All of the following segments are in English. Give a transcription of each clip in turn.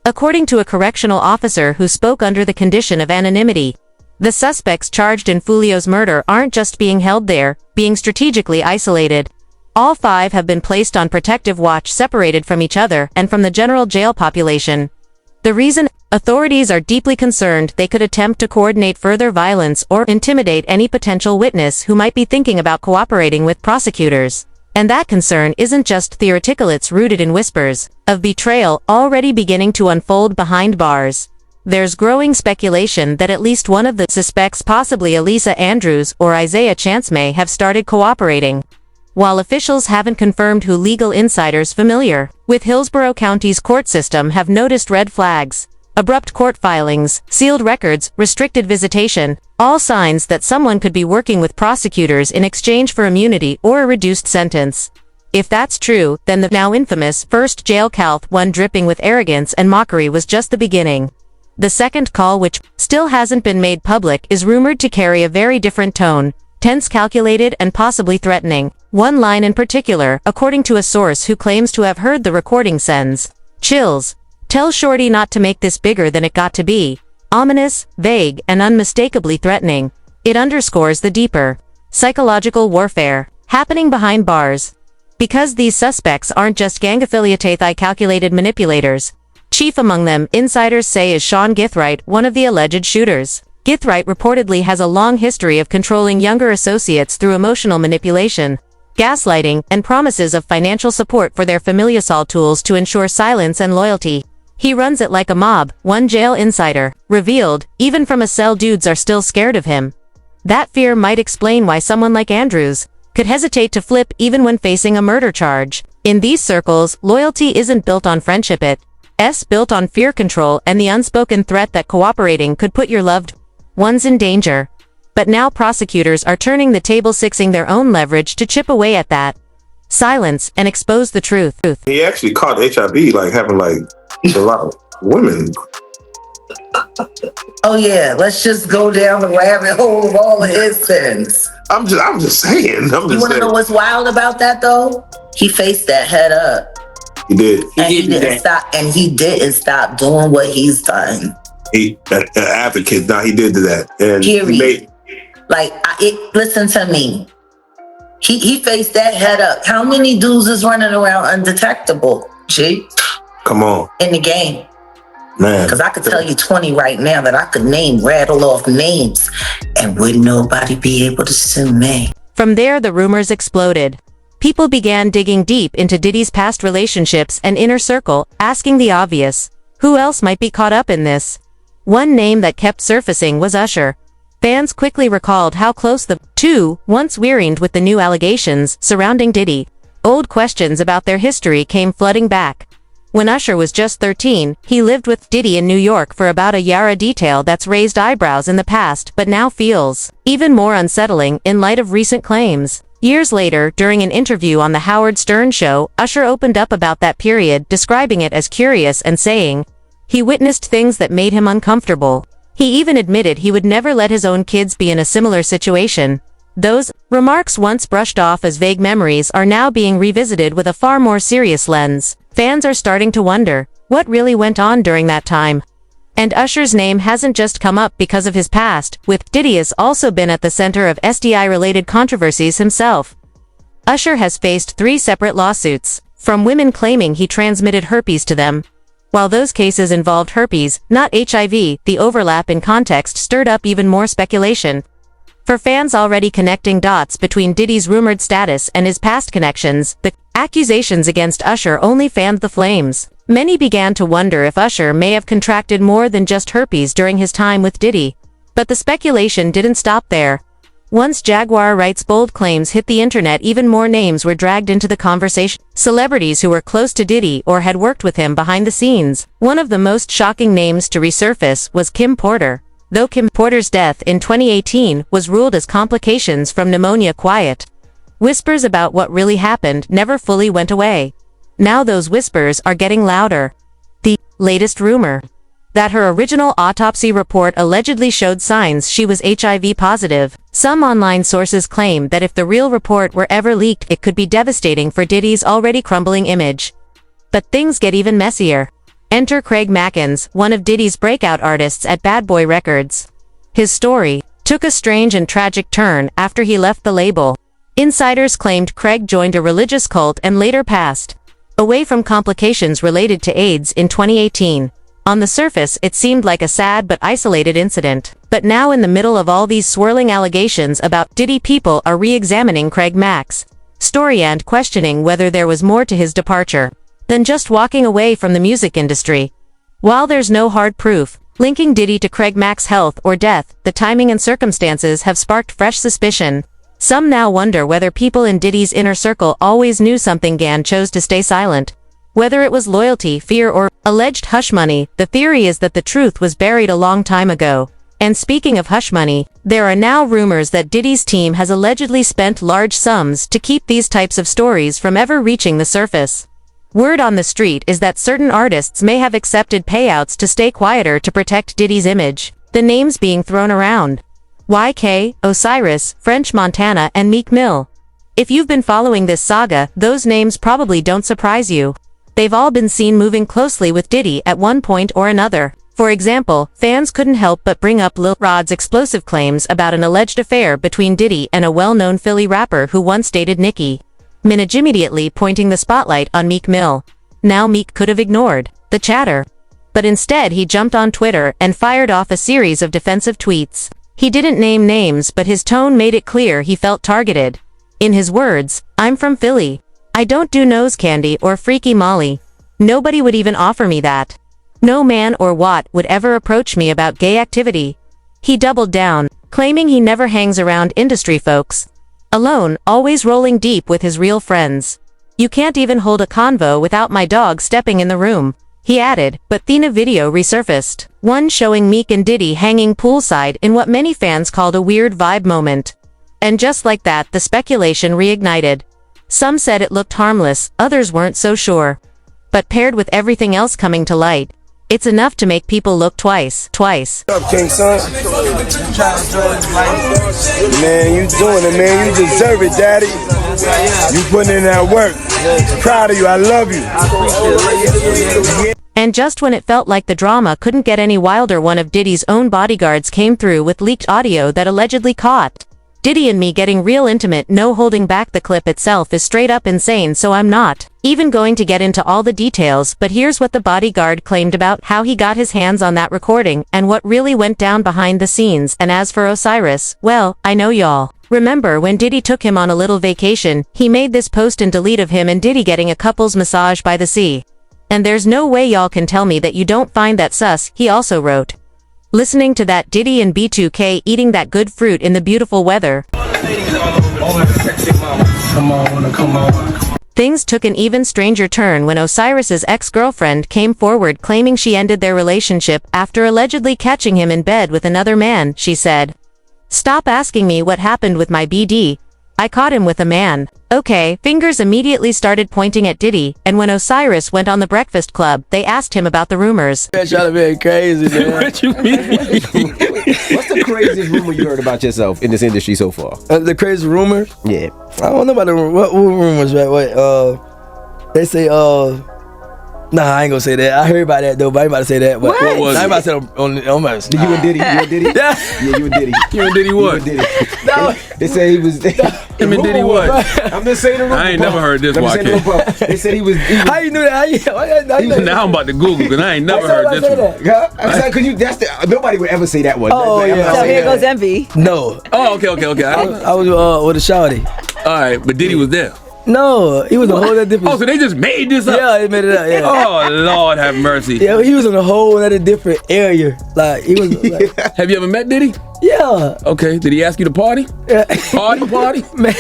according to a correctional officer who spoke under the condition of anonymity. The suspects charged in Fulio's murder aren't just being held there, being strategically isolated. All 5 have been placed on protective watch, separated from each other and from the general jail population. The reason? Authorities are deeply concerned they could attempt to coordinate further violence or intimidate any potential witness who might be thinking about cooperating with prosecutors. And that concern isn't just theoretical, it's rooted in whispers of betrayal already beginning to unfold behind bars. There's growing speculation that at least one of the suspects, possibly Elisa Andrews or Isaiah Chance, may have started cooperating. While officials haven't confirmed who, legal insiders familiar with Hillsborough County's court system have noticed red flags, abrupt court filings, sealed records, restricted visitation, all signs that someone could be working with prosecutors in exchange for immunity or a reduced sentence. If that's true, then the now infamous first jail calth, one dripping with arrogance and mockery, was just the beginning. The second call, which still hasn't been made public, is rumored to carry a very different tone, tense, calculated, and possibly threatening. One line in particular, according to a source who claims to have heard the recording, sends chills. Tell Shorty not to make this bigger than it got to be. Ominous, vague, and unmistakably threatening. It underscores the deeper psychological warfare happening behind bars. Because these suspects aren't just gang affiliates, calculated manipulators. Chief among them, insiders say, is Sean Githright, one of the alleged shooters. Githright reportedly has a long history of controlling younger associates through emotional manipulation, gaslighting, and promises of financial support for their familial tools to ensure silence and loyalty. He runs it like a mob, one jail insider revealed. Even from a cell, dudes are still scared of him. That fear might explain why someone like Andrews could hesitate to flip even when facing a murder charge. In these circles, loyalty isn't built on friendship, it's built on fear, control, and the unspoken threat that cooperating could put your loved ones in danger. But now prosecutors are turning the tables, using their own leverage to chip away at that silence and expose the truth. He actually caught HIV, like having a lot of women. Oh yeah, let's just go down the rabbit hole of all of his sins. I'm just saying. You want to know what's wild about that though? He faced that head up. He did. He didn't stop. And he didn't stop doing what he's done. He an advocate. Now he did that. And period. Listen to me. He faced that head up. How many dudes is running around undetectable? G. Come on. In the game. Man. Because I could tell you 20 right now that I could rattle off names, and wouldn't nobody be able to sue me. From there, the rumors exploded. People began digging deep into Diddy's past relationships and inner circle, asking the obvious: who else might be caught up in this? One name that kept surfacing was Usher. Fans quickly recalled how close the two once were with the new allegations surrounding Diddy. Old questions about their history came flooding back. When Usher was just 13, he lived with Diddy in New York for about a year, a detail that's raised eyebrows in the past but now feels even more unsettling in light of recent claims. Years later, during an interview on The Howard Stern Show, Usher opened up about that period, describing it as curious and saying he witnessed things that made him uncomfortable. He even admitted he would never let his own kids be in a similar situation. Those remarks, once brushed off as vague memories, are now being revisited with a far more serious lens. Fans are starting to wonder what really went on during that time. And Usher's name hasn't just come up because of his past, with Diddy has also been at the center of STI-related controversies himself. Usher has faced 3 separate lawsuits, from women claiming he transmitted herpes to them. While those cases involved herpes, not HIV, the overlap in context stirred up even more speculation. For fans already connecting dots between Diddy's rumored status and his past connections, the accusations against Usher only fanned the flames. Many began to wonder if Usher may have contracted more than just herpes during his time with Diddy. But the speculation didn't stop there. Once Jaguar Wright's bold claims hit the internet, even more names were dragged into the conversation. Celebrities who were close to Diddy or had worked with him behind the scenes. One of the most shocking names to resurface was Kim Porter. Though Kim Porter's death in 2018 was ruled as complications from pneumonia, quiet whispers about what really happened never fully went away. Now those whispers are getting louder. The latest rumor that her original autopsy report allegedly showed signs she was HIV positive. Some online sources claim that if the real report were ever leaked, it could be devastating for Diddy's already crumbling image. But things get even messier. Enter Craig Mackins, one of Diddy's breakout artists at Bad Boy Records. His story took a strange and tragic turn after he left the label. Insiders claimed Craig joined a religious cult and later passed away from complications related to AIDS in 2018. On the surface, it seemed like a sad but isolated incident. But now in the middle of all these swirling allegations about Diddy, people are re-examining Craig Mack's story and questioning whether there was more to his departure than just walking away from the music industry. While there's no hard proof linking Diddy to Craig Mack's health or death, the timing and circumstances have sparked fresh suspicion. Some now wonder whether people in Diddy's inner circle always knew something and chose to stay silent. Whether it was loyalty, fear, or alleged hush money, the theory is that the truth was buried a long time ago. And speaking of hush money, there are now rumors that Diddy's team has allegedly spent large sums to keep these types of stories from ever reaching the surface. Word on the street is that certain artists may have accepted payouts to stay quieter to protect Diddy's image. The names being thrown around: YK, Osiris, French Montana, and Meek Mill. If you've been following this saga, those names probably don't surprise you. They've all been seen moving closely with Diddy at one point or another. For example, fans couldn't help but bring up Lil Rod's explosive claims about an alleged affair between Diddy and a well-known Philly rapper who once dated Nicki Minaj, immediately pointing the spotlight on Meek Mill. Now Meek could have ignored the chatter, but instead he jumped on Twitter and fired off a series of defensive tweets. He didn't name names, but his tone made it clear he felt targeted. In his words, "I'm from Philly. I don't do nose candy or freaky Molly. Nobody would even offer me that. No man or what would ever approach me about gay activity." He doubled down, claiming he never hangs around industry folks. Alone, always rolling deep with his real friends. "You can't even hold a convo without my dog stepping in the room," he added, but then a video resurfaced, one showing Meek and Diddy hanging poolside in what many fans called a weird vibe moment. And just like that, the speculation reignited. Some said it looked harmless, others weren't so sure. But paired with everything else coming to light, it's enough to make people look twice. What's up, King Son? Man, you doing it, man. You deserve it, Daddy. You putting in that work. Proud of you. I love you. And just when it felt like the drama couldn't get any wilder, one of Diddy's own bodyguards came through with leaked audio that allegedly caught Diddy and me getting real intimate. No holding back. The clip itself is straight up insane, so I'm not even going to get into all the details, but here's what the bodyguard claimed about how he got his hands on that recording and what really went down behind the scenes. And as for Osiris, well, I know y'all remember when Diddy took him on a little vacation, he made this post and delete of him and Diddy getting a couple's massage by the sea. And there's no way y'all can tell me that you don't find that sus, he also wrote. Listening to that, Diddy and B2K eating that good fruit in the beautiful weather. Things took an even stranger turn when Osiris's ex-girlfriend came forward claiming she ended their relationship after allegedly catching him in bed with another man. She said, "Stop asking me what happened with my BD. I caught him with a man." Okay, fingers immediately started pointing at Diddy, and when Osiris went on the Breakfast Club, they asked him about the rumors. That's y'all being crazy, man. What you mean? What's the craziest rumor you heard about yourself in this industry so far? The crazy rumors? Yeah. I don't know about the what rumors, right? Wait, they say, nah, I ain't gonna say that. I heard about that though, but I ain't about to say that. But What was I ain't it? about to say it on my. You and Diddy? You and Diddy? Yeah. Yeah, you and Diddy. You and Diddy what? You and Diddy. No. They say he was. Him and Diddy what? I'm just saying the rumor. I ain't never heard this, I'm just saying the YK. rumor. They said he was. How you knew that? How you know Now I'm about to Google because I ain't never heard this one. Yeah, because you. That's the. Nobody would ever say that one. Oh, I'm yeah. not So saying here that. goes Envy. No. Oh, okay. I was with a shawty. All right, but Diddy was there. No, he was a whole other different. Oh, so they just made this up? Yeah, they made it up. Yeah. Oh, Lord have mercy. Yeah, he was in a whole other different area. Like he was. Like, Have you ever met Diddy? yeah. Okay, did he ask you to party? Yeah. Party? Man.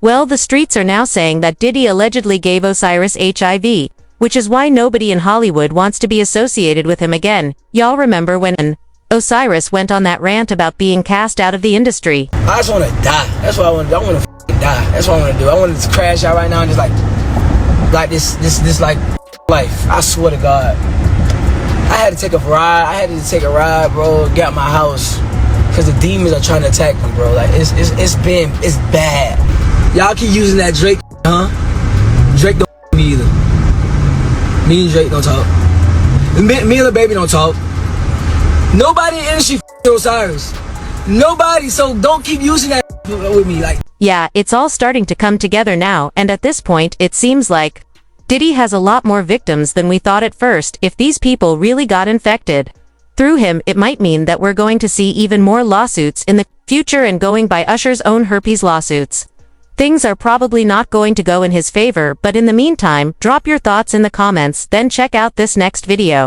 Well, the streets are now saying that Diddy allegedly gave Osiris HIV, which is why nobody in Hollywood wants to be associated with him again. Y'all remember when Osiris went on that rant about being cast out of the industry? I just want to die. That's what I want to do. I want to die. That's what I want to do. I want to crash out right now and just like this like life. I swear to God. I had to take a ride, bro. Get out my house because the demons are trying to attack me, bro. Like it's bad. Y'all keep using that Drake, huh? Drake don't me either. Me and Drake don't talk. Me and Lil Baby don't talk. Nobody in the industry Osiris. Nobody, so don't keep using that with me. Like, Yeah, it's all starting to come together now, and at this point, it seems like Diddy has a lot more victims than we thought at first. If these people really got infected through him, it might mean that we're going to see even more lawsuits in the future, and going by Usher's own herpes lawsuits, things are probably not going to go in his favor. But in the meantime, drop your thoughts in the comments, then check out this next video.